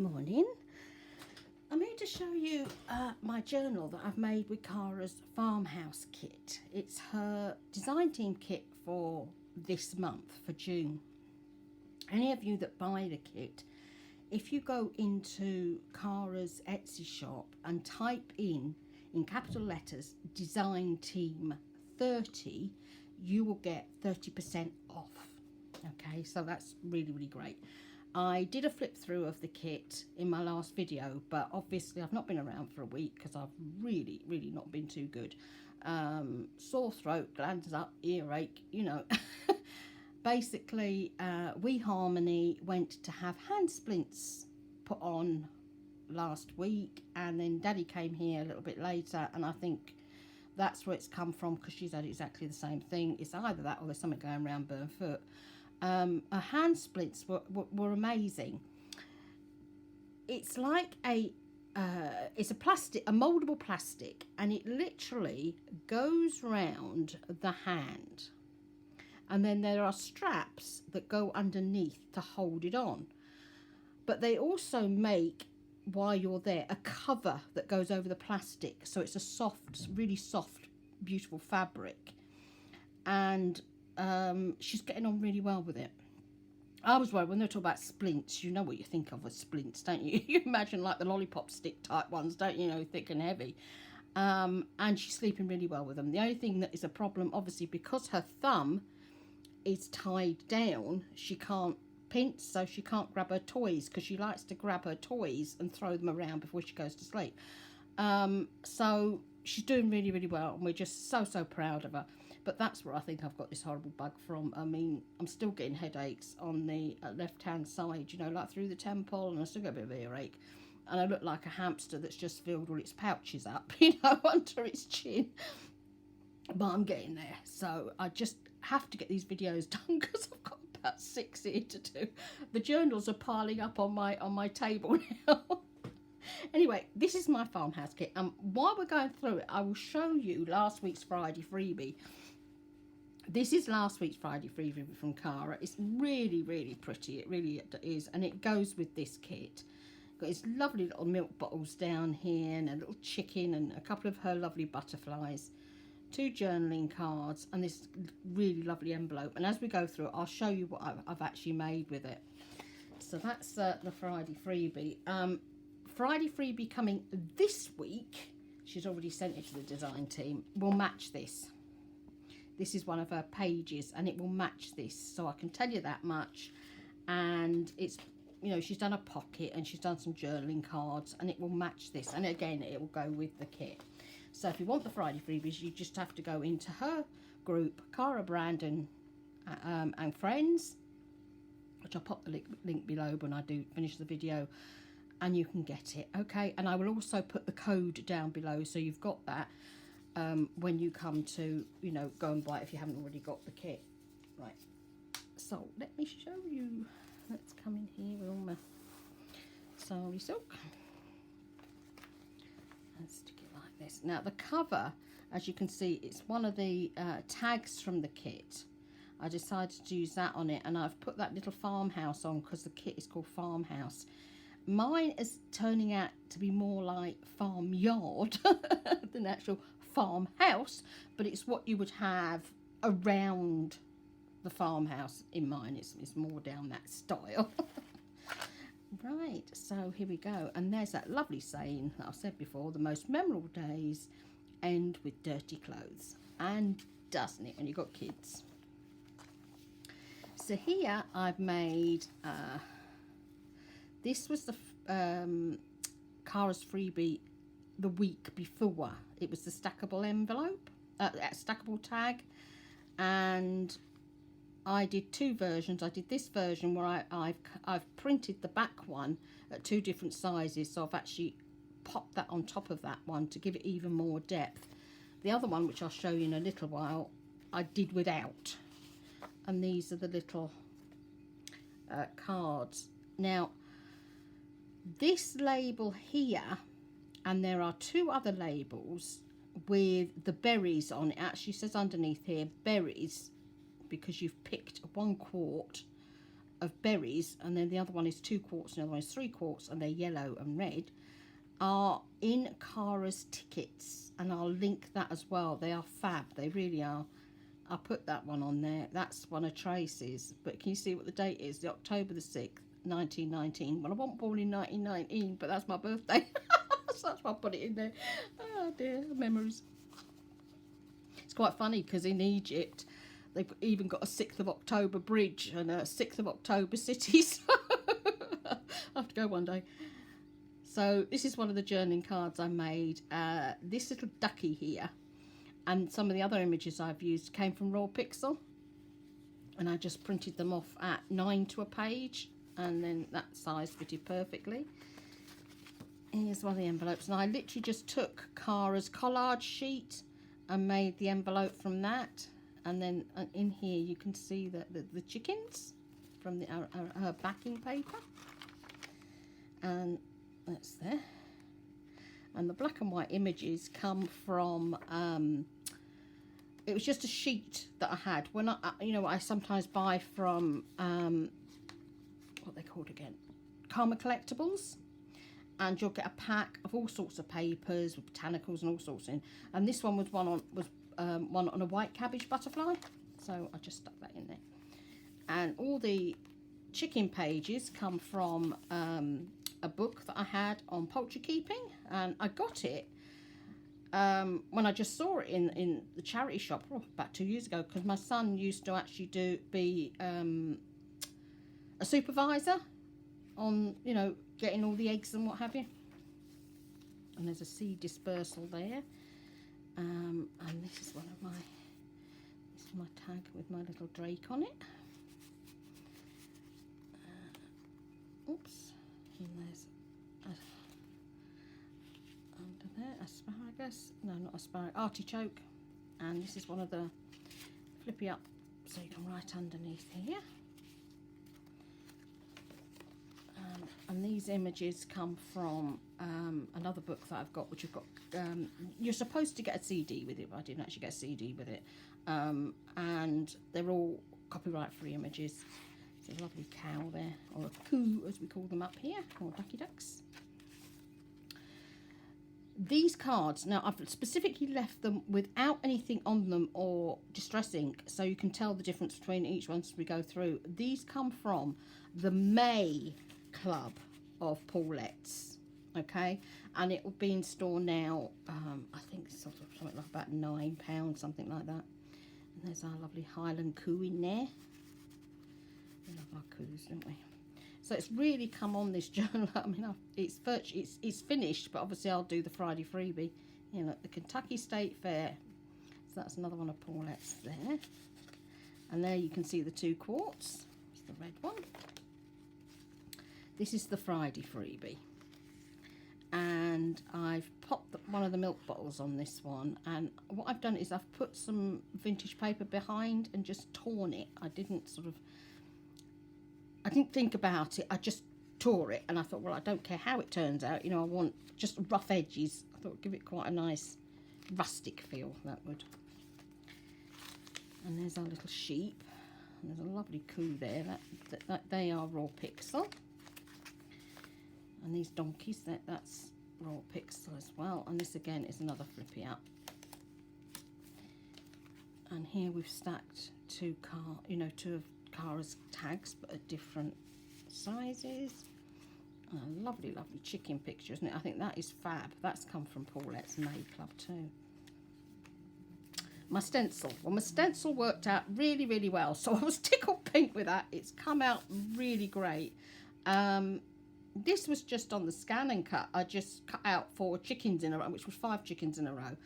Morning. I'm here to show you my journal that I've made with Cara's Farmhouse kit. It's her design team kit for this month, for June. Any of you that buy the kit, if you go into Cara's Etsy shop and type in capital letters, design team 30, you will get 30% off. Okay, so that's really, really great. I did a flip through of the kit in my last video, but obviously I've not been around for a week because I've really not been too good. Sore throat, glands up, earache, you know. Basically, Wee Harmony went to have hand splints put on last week, and then Daddy came here a little bit later, and I think that's where it's come from, because she's had exactly the same thing. It's either that or there's something going around Burnfoot. Her hand splints were amazing. It's like it's a plastic, a moldable plastic, and it literally goes round the hand, and then there are straps that go underneath to hold it on. But they also make, while you're there, a cover that goes over the plastic, so it's a soft, really soft, beautiful fabric. And she's getting on really well with it. I was worried when they talk about splints, you know what you think of as splints, don't you? You imagine like the lollipop stick type ones, don't you know, thick and heavy. And she's sleeping really well with them. The only thing that is a problem, obviously, because her thumb is tied down, she can't pinch, so she can't grab her toys, because she likes to grab her toys and throw them around before she goes to sleep. So she's doing really well, and we're just so proud of her. But that's where I think I've got this horrible bug from. I mean, I'm still getting headaches on the left-hand side, you know, like through the temple, and I still get a bit of earache. And I look like a hamster that's just filled all its pouches up, you know, under its chin. But I'm getting there. So I just have to get these videos done, because I've got about 6 here to do. The journals are piling up on my table now. Anyway, this is my farmhouse kit. While we're going through it, I will show you last week's Friday freebie. This is last week's Friday freebie from Cara. It's really pretty. It really is. And it goes with this kit. Got his lovely little milk bottles down here, and a little chicken, and a couple of her lovely butterflies. 2 journaling cards, and this really lovely envelope. And as we go through it, I'll show you what I've actually made with it. So that's the Friday freebie. Friday freebie coming this week, she's already sent it to the design team, will match this. This is one of her pages, and it will match this, so I can tell you that much. And it's, you know, she's done a pocket, and she's done some journaling cards, and it will match this. And again, it will go with the kit. So if you want the Friday freebies, you just have to go into her group, Cara Brandon and Friends, which I'll pop the link below when I do finish the video, and you can get it. Okay, and I will also put the code down below, so you've got that when you come to, you know, go and buy it if you haven't already got the kit. Right, so let me show you. Let's come in here with all my sari silk and stick it like this. Now the cover, as you can see, it's one of the tags from the kit. I decided to use that on it, and I've put that little farmhouse on because the kit is called Farmhouse. Mine is turning out to be more like farmyard than actual farmhouse, but it's what you would have around the farmhouse. In mine, it's more down that style. Right, so here we go. And there's that lovely saying that I've said before: the most memorable days end with dirty clothes. And doesn't it, when you've got kids? So here I've made this was the Cara's freebie the week before. It was the stackable envelope, stackable tag, and I did 2 versions. I did this version where I've printed the back one at 2 different sizes, so I've actually popped that on top of that one to give it even more depth. The other one, which I'll show you in a little while, I did without. And these are the little cards. Now, this label here, and there are 2 other labels with the berries on it. Actually says underneath here berries, because you've picked 1 quart of berries, and then the other one is 2 quarts, and the other one is 3 quarts, and they're yellow and red, are in Cara's tickets, and I'll link that as well. They are fab, they really are. I'll put that one on there. That's one of Tracie's, but can you see what the date is? The October the 6th, 1919. Well, I wasn't born in 1919, but that's my birthday. So that's why I put it in there. Oh dear, memories. It's quite funny because in Egypt they've even got a 6th of October bridge and a 6th of October city. So I have to go one day. So this is one of the journaling cards I made. This little ducky here and some of the other images I've used came from Raw Pixel, and I just printed them off at 9 to a page, and then that size fitted perfectly. Here's one of the envelopes, and I literally just took Cara's collage sheet and made the envelope from that. And then in here you can see the chickens from her backing paper, and that's there. And the black and white images come from it was just a sheet that I had when I sometimes buy from what they called again, Karma Collectibles, and you'll get a pack of all sorts of papers with botanicals and all sorts in, and this one was one on a white cabbage butterfly, so I just stuck that in there. And all the chicken pages come from a book that I had on poultry keeping, and I got it when I just saw it in the charity shop about 2 years ago, because my son used to actually be a supervisor on, getting all the eggs and what have you. And there's a seed dispersal there. And this is my tag with my little drake on it. Oops. And there's under there asparagus. No, not asparagus. Artichoke. And this is one of the flippy up, so you can write underneath here. And these images come from another book that I've got, which I've got. You're supposed to get a CD with it, but I didn't actually get a CD with it. And they're all copyright-free images. There's a lovely cow there, or a coo as we call them up here, or ducky ducks. These cards, now I've specifically left them without anything on them or distress ink, so you can tell the difference between each one as we go through. These come from the May Club of Paulette's, okay, and it will be in store now. I think sort of something like about £9, something like that. And there's our lovely Highland coo in there. We love our coos, don't we? So it's really come on, this journal. I mean, it's finished, but obviously I'll do the Friday freebie. The Kentucky State Fair. So that's another one of Paulette's there. And there you can see the 2 quarts. It's the red one. This is the Friday freebie. And I've popped one of the milk bottles on this one. And what I've done is I've put some vintage paper behind and just torn it. I didn't think about it. I just tore it, and I thought, well, I don't care how it turns out. I want just rough edges. I thought, give it quite a nice rustic feel, that would. And there's our little sheep. And there's a lovely coo there. That they are Raw Pixel. And these donkeys, that's Raw Pixel as well. And this again is another flippy up. And here we've stacked two of Cara's tags, but at different sizes. Lovely chicken picture, isn't it? I think that is fab. That's come from Paulette's May Club too. My stencil. Well, my stencil worked out really, really well, so I was tickled pink with that. It's come out really great. This was just on the scan and cut. I just cut out 4 chickens in a row, which was 5 chickens in a row.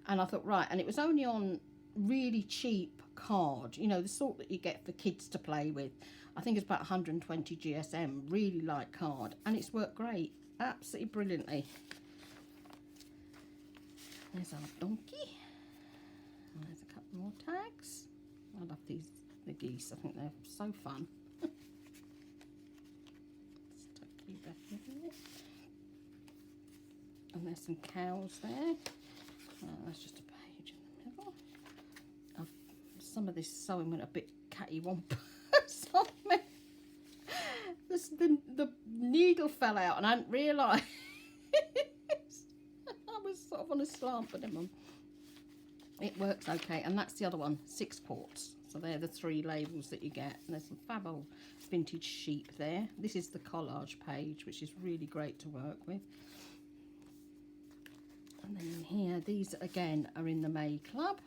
And I thought, right, and it was only on really cheap card, the sort that you get for kids to play with. I think it's about 120 GSM, really light card, and it's worked great, absolutely brilliantly. There's our donkey, and there's a couple more tags. I love the geese. I think they're so fun. Stuck you back in there. And there's some cows there. That's just a page in the middle. Some of this sewing went a bit catty-wampus on me. the needle fell out and I hadn't realised. I was sort of on a slant, but never mind. It works okay. And that's the other one, 6 quarts. So they're the 3 labels that you get. And there's some fab old vintage sheep there. This is the collage page, which is really great to work with. And then in here, these again are in the May Club.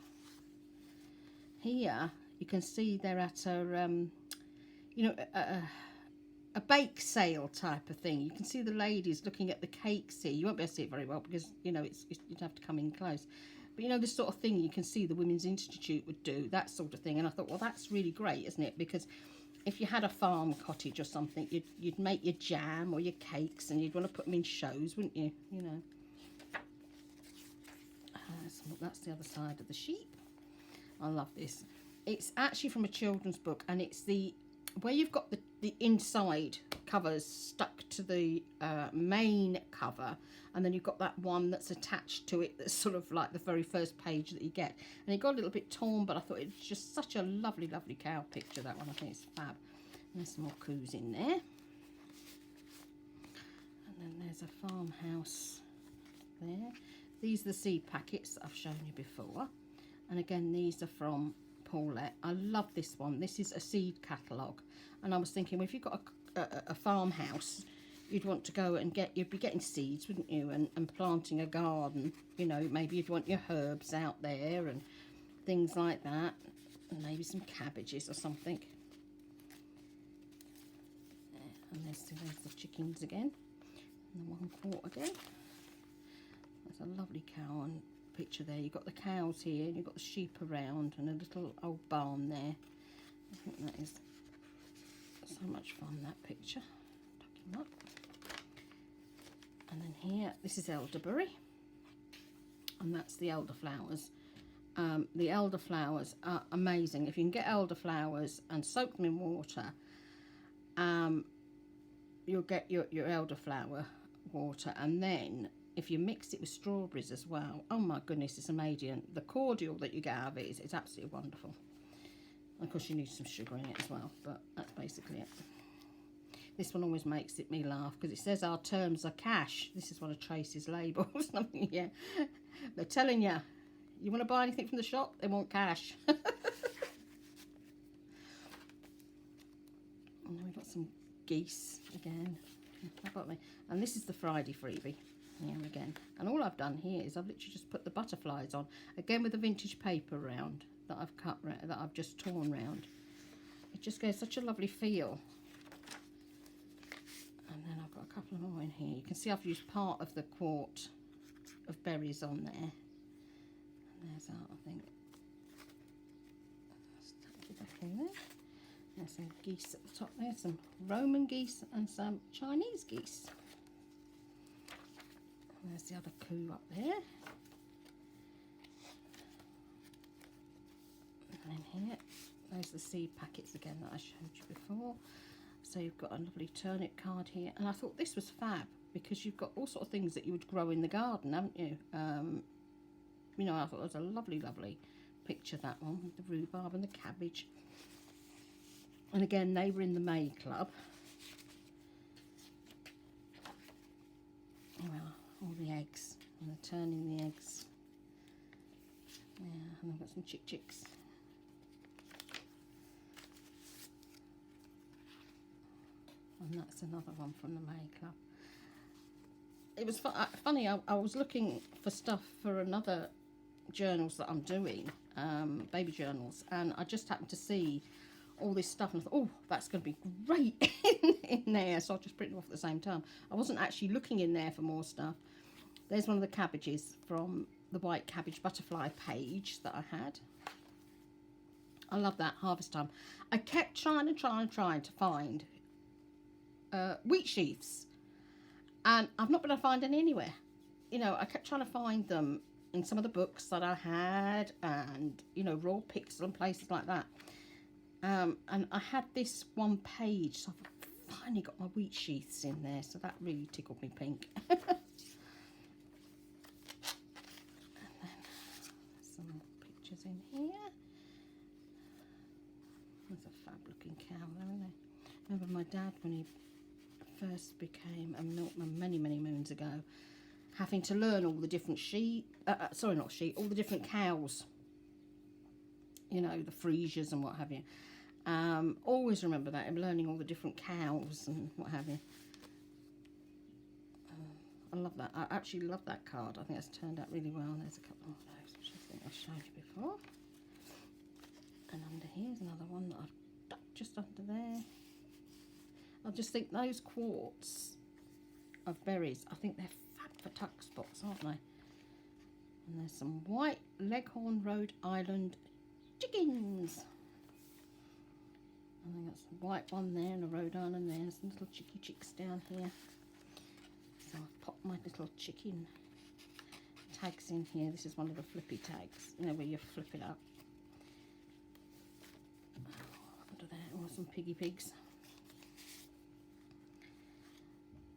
Here you can see they're at a, a bake sale type of thing. You can see the ladies looking at the cakes here. You won't be able to see it very well because, you know, you'd have to come in close. But, you know, this sort of thing you can see the Women's Institute would do, that sort of thing. And I thought, well, that's really great, isn't it? Because if you had a farm cottage or something, you'd make your jam or your cakes and you'd want to put them in shows, wouldn't you? You know. So that's the other side of the sheep. I love this. It's actually from a children's book, and it's where you've got the inside covers stuck to the main cover, and then you've got that one that's attached to it that's sort of like the very first page that you get. And it got a little bit torn, but I thought it's just such a lovely, lovely cow picture, that one. I think it's fab. And there's some more coos in there. And then there's a farmhouse there. These are the seed packets that I've shown you before. And again, these are from Paulette. I love this one. This is a seed catalogue. And I was thinking, well, if you've got a farmhouse, you'd want to go and you'd be getting seeds, wouldn't you? And planting a garden. You know, maybe you'd want your herbs out there and things like that. And maybe some cabbages or something. And there's the chickens again. And the 1 quart again. There's a lovely cow on picture there. You've got the cows here and you've got the sheep around and a little old barn there. I think that is so much fun, that picture. Tuck him up. And then here, this is elderberry, and that's the elderflowers. The elderflowers are amazing. If you can get elderflowers and soak them in water, you'll get your elderflower water, and then if you mix it with strawberries as well, oh my goodness, it's amazing. The cordial that you get out of it is absolutely wonderful. And of course you need some sugar in it as well, but that's basically it. This one always makes me laugh because it says our terms are cash. This is one of Tracie's labels. Yeah, they're telling you, you want to buy anything from the shop, they want cash. And then we've got some geese again. How about me? And this is the Friday freebie. Here again, and all I've done here is I've literally just put the butterflies on again with the vintage paper round that I've cut, that I've just torn round. It just gives such a lovely feel. And then I've got a couple more in here. You can see I've used part of the quart of berries on there. And there's that, I think. Let's tuck it back in there. There's some geese at the top there, some Roman geese and some Chinese geese. There's the other coo up there. And then here, there's the seed packets again that I showed you before. So you've got a lovely turnip card here. And I thought this was fab because you've got all sort of things that you would grow in the garden, haven't you? You know, I thought it was a lovely, lovely picture, that one, with the rhubarb and the cabbage. And again, they were in the May Club. Well, all the eggs, and they're turning the eggs. Yeah, and I've got some chicks. And that's another one from the May Club. It was funny, I was looking for stuff for another journals that I'm doing, baby journals, and I just happened to see all this stuff and I thought, oh, that's going to be great in there, so I just printed them off at the same time. I wasn't actually looking in there for more stuff. There's one of the cabbages from the white cabbage butterfly page that I had. I love that, harvest time. I kept trying to find wheat sheaths, and I've not been able to find any anywhere. You know, I kept trying to find them in some of the books that I had, and, you know, Raw Pixel and places like that. And I had this one page, so I've finally got my wheat sheaths in there, so that really tickled me pink. And then some pictures in here. There's a fab looking cow there, isn't there? Remember my dad when he first became a milkman many moons ago, having to learn all the different all the different cows, you know, the Frasers and what have you. Always remember that, I'm learning all the different cows and what have you. I love that. I actually love that card. I think it's turned out really well. And there's a couple of those which I think I've showed you before. And under here's another one that I've ducked just under there. I just think those quartz of berries, I think they're fab for tuck spots, aren't they? And there's some white Leghorn Rhode Island chickens. I think that's a white one there and a Rhode Island there. Some little chicky chicks down here. So I've popped my little chicken tags in here. This is one of the flippy tags, you know, where you flip it up. Under there, oh, some piggy pigs.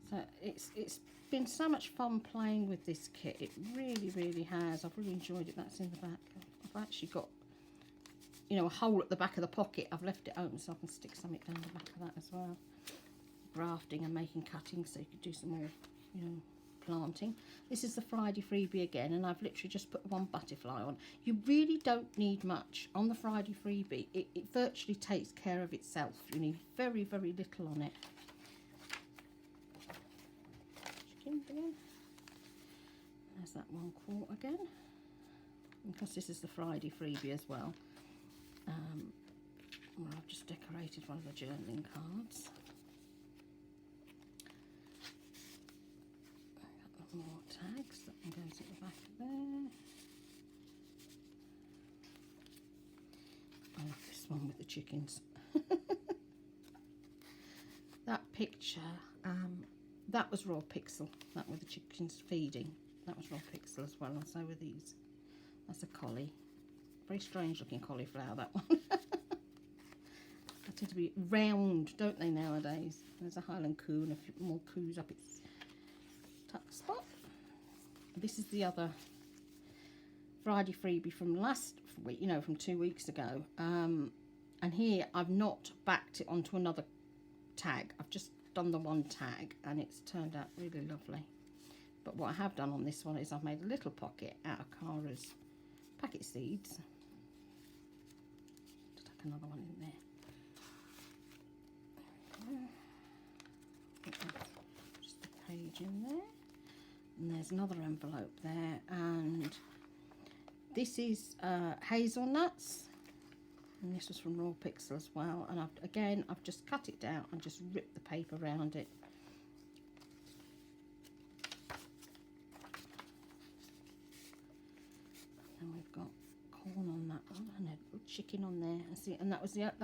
So it's been so much fun playing with this kit. It really has. I've really enjoyed it. That's in the back. I've actually got, you know, a hole at the back of the pocket. I've left it open so I can stick something down the back of that as well. Grafting and making cuttings so you could do some more, you know, planting. This is the Friday freebie again, and I've literally just put one butterfly on. You really don't need much on the Friday freebie. It virtually takes care of itself. You need very little on it. Chickens again. There's that one quart again. Because this is the Friday freebie as well. Well, I've just decorated one of the journaling cards. More tags, that one goes at the back of there. I love this one with the chickens. That picture, that was raw pixel, that with the chickens feeding. That was raw pixel as well, and so were these. That's a collie. Very strange looking cauliflower, that one. They tend to be round, don't they, nowadays? There's a Highland coo and a few more coos up its tuck spot. This is the other Friday freebie from last week, you know, from 2 weeks ago. And here I've not backed it onto another tag. I've just done the one tag and it's turned out really lovely. But what I have done on this one is I've made a little pocket out of Cara's packet seeds. Just tuck another one in there. Just a page in there. And there's another envelope there, and this is hazelnuts, and this was from Raw Pixel as well. And I've just cut it down and just ripped the paper around it. And we've got corn on that one and a little chicken on there. And see, and that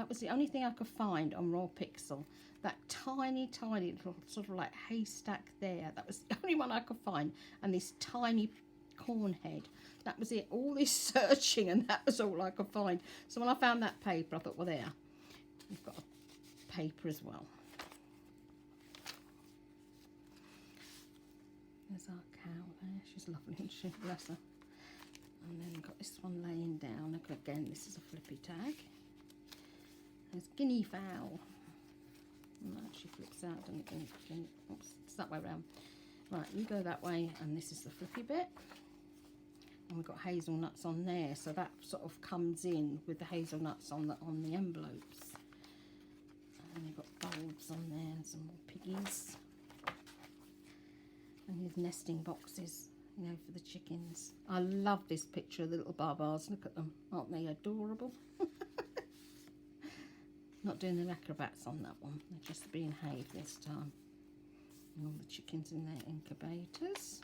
was the only thing I could find on Raw Pixel. That tiny little sort of like haystack there. That was the only one I could find. And this tiny corn head. That was it. All this searching and that was all I could find. So when I found that paper, I thought, well, there. We've got a paper as well. There's our cow there. She's lovely, isn't she? Bless her. And then we've got this one laying down. Again, this is a flippy tag. There's guinea fowl. And that actually flips out, doesn't it? Oops, it's that way around. Right, you go that way, and this is the flippy bit. And we've got hazelnuts on there, so that sort of comes in with the hazelnuts on the envelopes. And you've got bulbs on there and some more piggies. And these nesting boxes, you know, for the chickens. I love this picture of the little barbars. Look at them, aren't they adorable? Not doing the acrobats on that one. They're just being hay this time. And all the chickens in their incubators.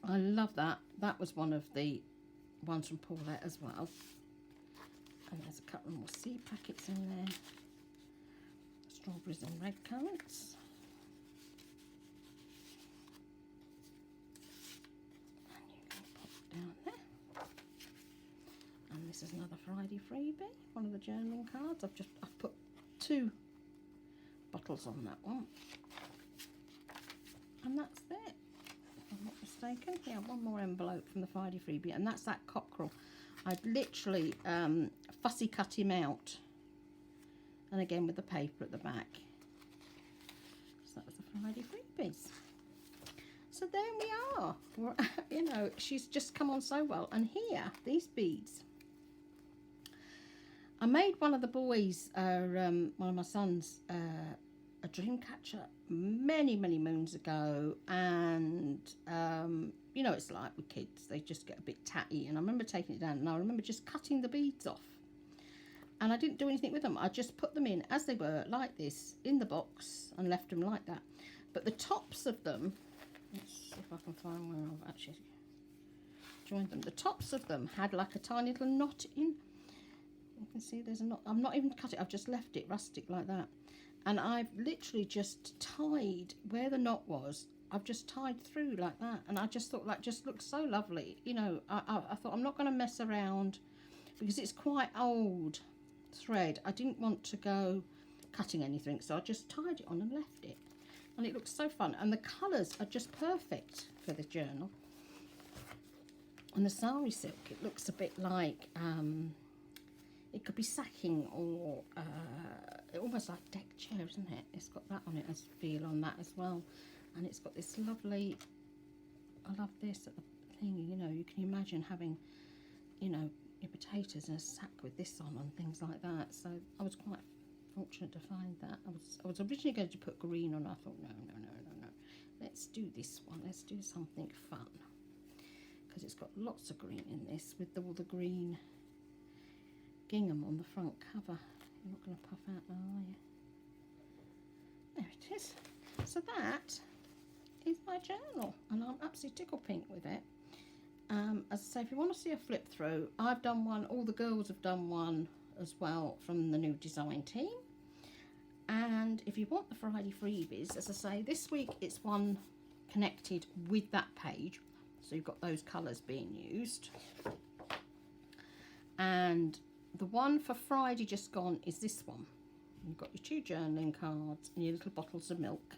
I love that. That was one of the ones from Paulette as well. And there's a couple more seed packets in there. Strawberries and red currants. And you can pop it down there. And this is another Friday freebie, one of the journaling cards. I've put 2 bottles on that one. And that's it, if I'm not mistaken. Yeah, one more envelope from the Friday freebie, and that's that cockerel. I'd literally fussy cut him out. And again with the paper at the back. Friday freebies. So there we are. You know, she's just come on so well. And here, these beads. I made one of the boys, one of my sons, a dream catcher many moons ago, and you know, it's like with kids, they just get a bit tatty, and I remember taking it down, and I remember just cutting the beads off, and I didn't do anything with them. I just put them in as they were, like this, in the box, and left them like that. But the tops of them, let's see if I can find where I've actually joined them. The tops of them had like a tiny little knot in. You can see there's a knot. I'm not even cut it, I've just left it rustic like that. And I've literally just tied where the knot was. I've just tied through like that. And I just thought that just looked so lovely. You know, I thought I'm not going to mess around because it's quite old thread. I didn't want to go cutting anything. So I just tied it on and left it. And it looks so fun. And the colours are just perfect for the journal. And the sari silk, it looks a bit like... it could be sacking or almost like deck chair, isn't it? It's got that on it, as feel on that as well. And it's got this lovely, I love this at the thing, you know, you can imagine having, you know, your potatoes in a sack with this on and things like that. So I was quite fortunate to find that. I was originally going to put green on. I thought, no. Let's do this one. Let's do something fun. Because it's got lots of green in this with all the green gingham on the front cover. You're not going to puff out now, are you? There it is. So that is my journal, and I'm absolutely tickle pink with it. As I say, if you want to see a flip through, I've done one, all the girls have done one as well from the new design team. And if you want the Friday freebies, as I say, this week it's one connected with that page, so you've got those colours being used. And the one for Friday just gone is this one. You've got your 2 journaling cards and your little bottles of milk.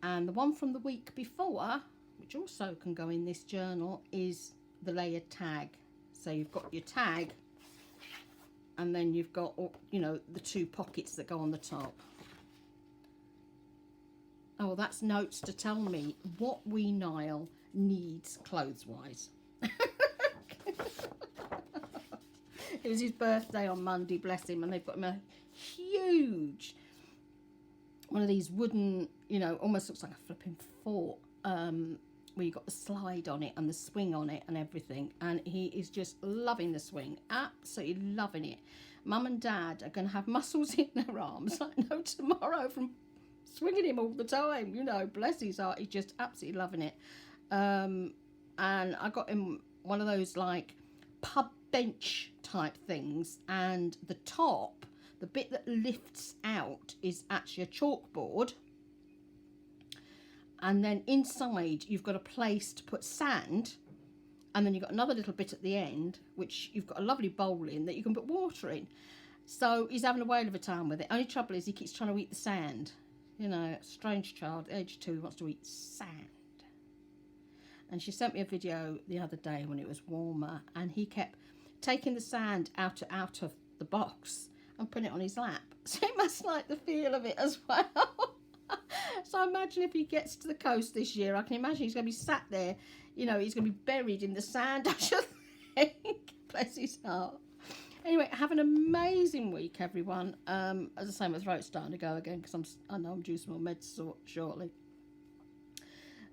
And the one from the week before, which also can go in this journal, is the layered tag. So you've got your tag, and then you've got, you know, the 2 pockets that go on the top. Oh, that's notes to tell me what wee Niall needs clothes-wise. It was his birthday on Monday, bless him, and they've got him a huge, one of these wooden, you know, almost looks like a flipping fort, where you've got the slide on it and the swing on it and everything, and he is just loving the swing, absolutely loving it. Mum and Dad are going to have muscles in their arms like no tomorrow from swinging him all the time, you know, bless his heart, he's just absolutely loving it. And I got him one of those like pub bench type things, and the top, the bit that lifts out, is actually a chalkboard, and then inside you've got a place to put sand, and then you've got another little bit at the end which you've got a lovely bowl in that you can put water in. So he's having a whale of a time with it. Only trouble is he keeps trying to eat the sand, you know, strange child, age 2, wants to eat sand. And she sent me a video the other day when it was warmer, and he kept taking the sand out of the box and putting it on his lap. So he must like the feel of it as well. So I imagine if he gets to the coast this year, I can imagine he's going to be sat there, you know, he's going to be buried in the sand, I should think. Bless his heart. Anyway, have an amazing week, everyone. As I say, my throat's starting to go again because I know I'm due some more meds shortly.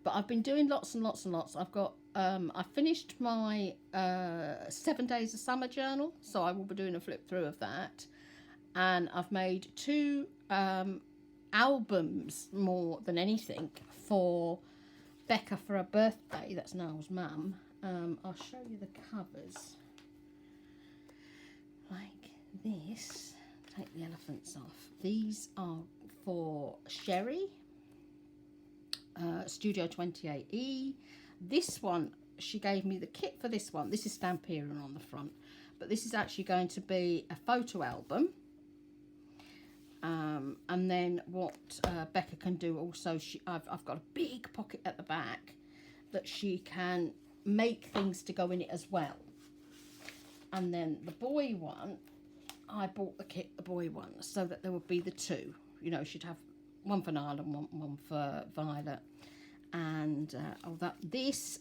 But I've been doing lots and lots and lots. I've got, I finished my 7 days of summer journal, so I will be doing a flip through of that. And I've made 2 albums more than anything for Becca for her birthday. That's Niall's mum. I'll show you the covers. Like this. Take the elephants off. These are for Sherry. Studio 28E. This one, she gave me the kit for this one. This is Stamperian on the front, but this is actually going to be a photo album. And then what Becca can do also, I've got a big pocket at the back that she can make things to go in it as well. And then the boy one, I bought the kit, the boy one, so that there would be the 2. You know, she'd have one for Niall and one for Violet. And this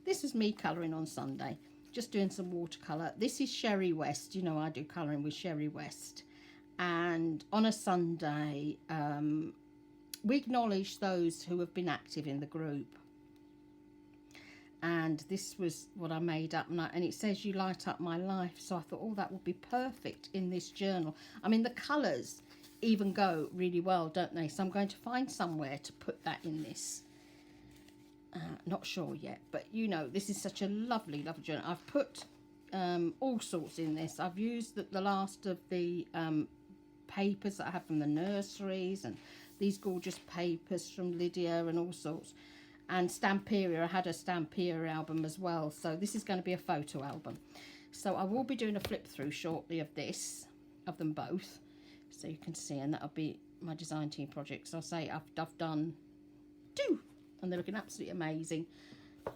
this is me colouring on Sunday, just doing some watercolour. This is Sherry West. You know, I do colouring with Sherry West. And on a Sunday, we acknowledge those who have been active in the group. And this was what I made up, and it says you light up my life. So I thought, oh, that would be perfect in this journal. I mean, the colours even go really well, don't they? So I'm going to find somewhere to put that in this. Not sure yet, but you know, this is such a lovely, lovely journal. I've put all sorts in this. I've used the last of the papers that I have from the nurseries, and these gorgeous papers from Lydia and all sorts. And Stamperia, I had a Stamperia album as well. So this is going to be a photo album. So I will be doing a flip through shortly of this, of them both. So you can see, and that'll be my design team projects. I'll say I've done 2, and they're looking absolutely amazing.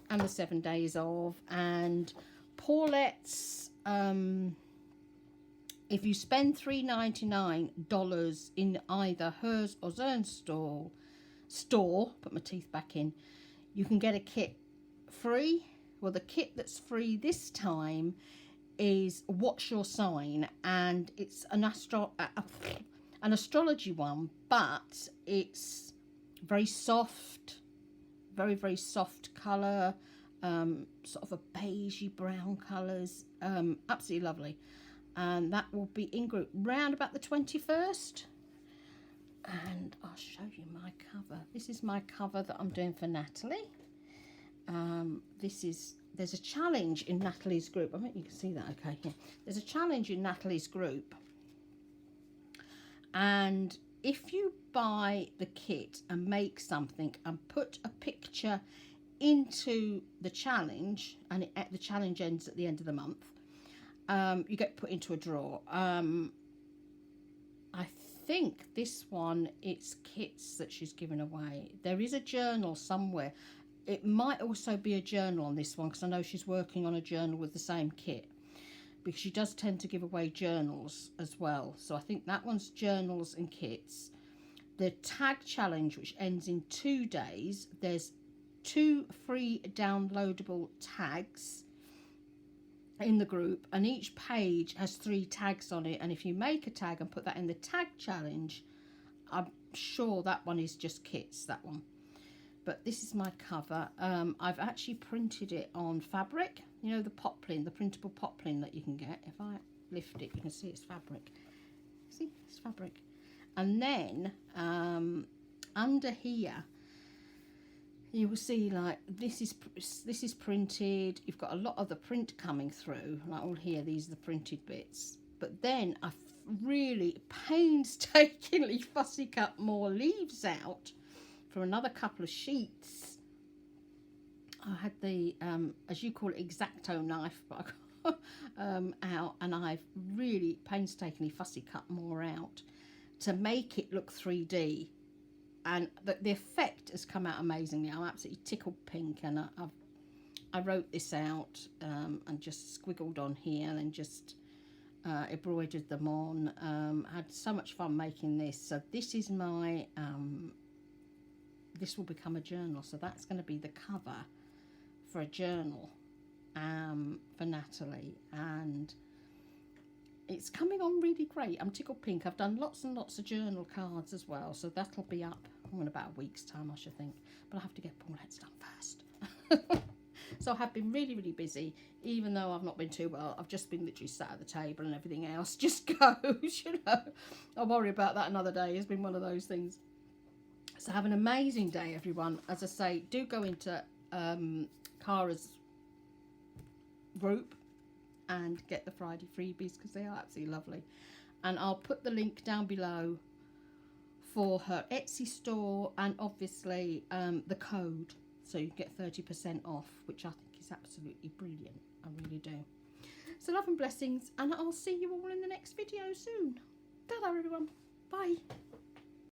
And the 7 days of, and Paulette's, if you spend $3.99 in either hers or Zern's store, put my teeth back in, you can get a kit free. Well, the kit that's free this time is What's Your Sign, and it's an astrology one, but it's very soft, very, very soft colour, sort of a beigey brown colours, absolutely lovely. And that will be in group round about the 21st. And I'll show you my cover. This is my cover that I'm doing for Natalie. There's a challenge in Natalie's group. I think you can see that okay here. There's a challenge in Natalie's group. And if you buy the kit and make something and put a picture into the challenge, and the challenge ends at the end of the month, you get put into a draw. I think this one, it's kits that she's given away. There is a journal somewhere. It might also be a journal on this one, because I know she's working on a journal with the same kit, because she does tend to give away journals as well. So I think that one's journals and kits. The tag challenge, which ends in 2 days, there's 2 free downloadable tags in the group, and each page has 3 tags on it. And if you make a tag and put that in the tag challenge, I'm sure that one is just kits, that one. But this is my cover. I've actually printed it on fabric, you know, the poplin, the printable poplin that you can get. If I lift it, you can see it's fabric. See, it's fabric. And then under here, you will see, like, this is printed. You've got a lot of the print coming through, like all here, these are the printed bits. But then I've really painstakingly fussy cut more leaves out for another couple of sheets. I had the, as you call it, X-Acto knife, but out, and I've really painstakingly fussy cut more out to make it look 3D. And the effect has come out amazingly. I'm absolutely tickled pink, and I wrote this out and just squiggled on here, and then just embroidered them on. I had so much fun making this. So this is my, this will become a journal. So that's going to be the cover for a journal for Natalie, and it's coming on really great. I'm tickled pink. I've done lots and lots of journal cards as well, so that'll be up in about a week's time, I should think. But I have to get Paulette's done first. So I have been really, really busy, even though I've not been too well. I've just been literally sat at the table, and everything else just goes, you know. I'll worry about that another day. It's been one of those things. So have an amazing day, everyone. As I say, do go into Cara's group and get the Friday freebies, because they are absolutely lovely. And I'll put the link down below for her Etsy store, and obviously the code, so you get 30% off, which I think is absolutely brilliant. I really do. So love and blessings, and I'll see you all in the next video soon. Ta-da, everyone. Bye.